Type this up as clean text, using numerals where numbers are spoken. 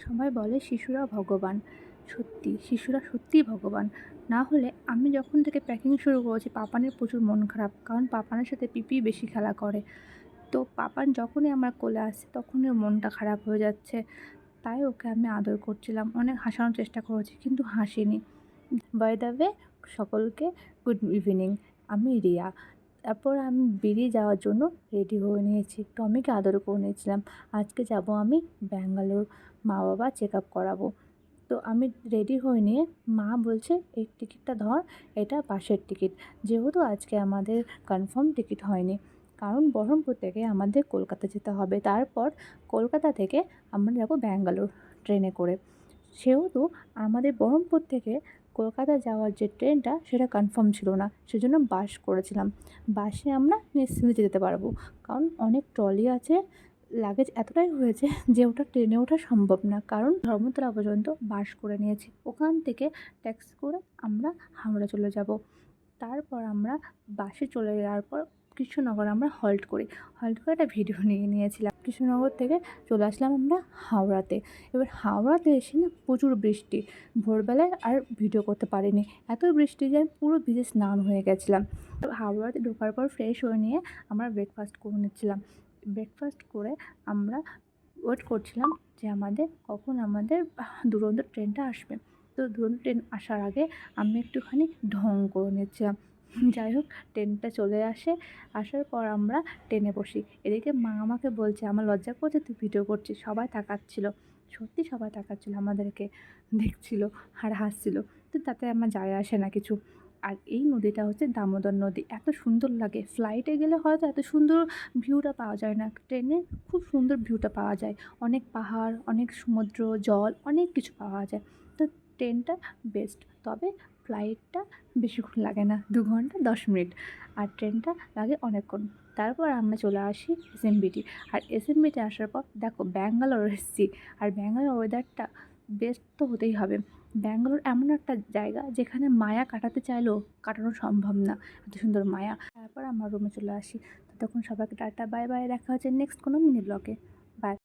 সবাই বলে শিশুরা ভগবান। সত্যি, শিশুরা সত্যিই ভগবান। না হলে আমি যখন থেকে প্যাকিং শুরু করেছি পাপানের প্রচুর মন খারাপ। কারণ পাপানের সাথে পিপি বেশি খেলা করে। তো পাপান যখনই আমার কোলে আসছে তখনই ওর মনটা খারাপ হয়ে যাচ্ছে। তাই ওকে আমি আদর করছিলাম। অনেক হাসানোর চেষ্টা করেছি কিন্তু হাসিনি। বাই দ্য ওয়ে সকলকে গুড ইভিনিং। আমি রিয়া। তারপর আমি বেরিয়ে যাওয়ার জন্য রেডি হয়ে নিয়েছি। টমিকে আদর করে নিয়েছিলাম। আজকে যাব আমি ব্যাঙ্গালোর মা বাবা চেক আপ করাবো। তো আমি রেডি হয়ে নিয়ে মা বলছে এই টিকিটটা ধর, এটা বাসের টিকিট। যেহেতু আজকে আমাদের কনফার্ম টিকিট হয়নি, কারণ বহরমপুর থেকে আমাদের কলকাতা যেতে হবে। তারপর কলকাতা থেকে আমরা যাব ব্যাঙ্গালোর ট্রেনে করে। সেহেতু আমাদের বহরমপুর থেকে কলকাতা যাওয়ার যে ট্রেনটা সেটা কনফার্ম ছিল না, সেজন্য বাস করেছিলাম। বাসে আমরা নিশ্চিন্তে যেতে পারবো, কারণ অনেক ট্রলি আছে। লাগেজ এতটাই হয়েছে যে ওটা ট্রেনে ওঠা সম্ভব না, কারণ ধর্মতলা পর্যন্ত বাস করে নিয়েছি। ওখান থেকে ট্যাক্সি করে আমরা হাওড়া চলে যাব। তারপর আমরা বাসে চলে যাওয়ার পর কৃষ্ণনগর আমরা হল্ট করি। হল্ট করে একটা ভিডিও নিয়ে নিয়েছিলাম। কৃষ্ণনগর থেকে চলে আসলাম আমরা হাওড়াতে। এবার হাওড়াতে এসে না প্রচুর বৃষ্টি। ভোরবেলায় আর ভিডিও করতে পারিনি, এত বৃষ্টি যে আমি পুরো ভিজে স্নান হয়ে গেছিলাম। তো হাওড়াতে ঢোকার পর ফ্রেশ হয়ে নিয়ে আমরা ব্রেকফাস্ট করে নিচ্ছিলাম। ব্রেকফাস্ট করে আমরা ওয়েট করছিলাম যে কখন আমাদের দুরন্ত ট্রেনটা আসবে। তো দুরন্ত ট্রেন আসার আগে আমি একটুখানি ঢং করে নিচ্ছিলাম। যাই হোক, ট্রেনটা চলে আসে। আসার পর আমরা ট্রেনে বসি। এদিকে মা আমাকে বলছে, আমার লজ্জা করছে তুই ভিডিও করছিস। সবাই তাকাচ্ছিল, সত্যি সবাই তাকাচ্ছিল আমাদেরকে, দেখছিল আর হাসছিল। তো তাতে আমার যায় আসে না কিছু। আর এই নদীটা হচ্ছে দামোদর নদী। এত সুন্দর লাগে। ফ্লাইটে গেলে হয়তো এত সুন্দর ভিউটা পাওয়া যায় না, ট্রেনে খুব সুন্দর ভিউটা পাওয়া যায়। অনেক পাহাড়, অনেক সমুদ্র, জল, অনেক কিছু পাওয়া যায়। তো ট্রেনটা বেস্ট। তবে ফ্লাইটটা বেশিক্ষণ লাগে না, 2 ঘন্টা 10 মিনিট। আর ট্রেনটা লাগে অনেকক্ষণ। তারপর আমরা চলে আসি এসএমবিটি। আর এসএমবিটি আসার পর দেখো ব্যাঙ্গালোর এসেছি। আর ব্যাঙ্গালোর ওয়েদারটা বেস্ট তো হতেই হবে। ব্যাঙ্গালোর এমন একটা জায়গা যেখানে মায়া কাটাতে চাইলেও কাটানো সম্ভব না, এত সুন্দর মায়া। তারপর আমরা রুমে চলে আসি। ততক্ষণ সবাইকে টাটা বাই বাই। দেখা হচ্ছে নেক্সট কোনো মিনি ব্লগে। বাই।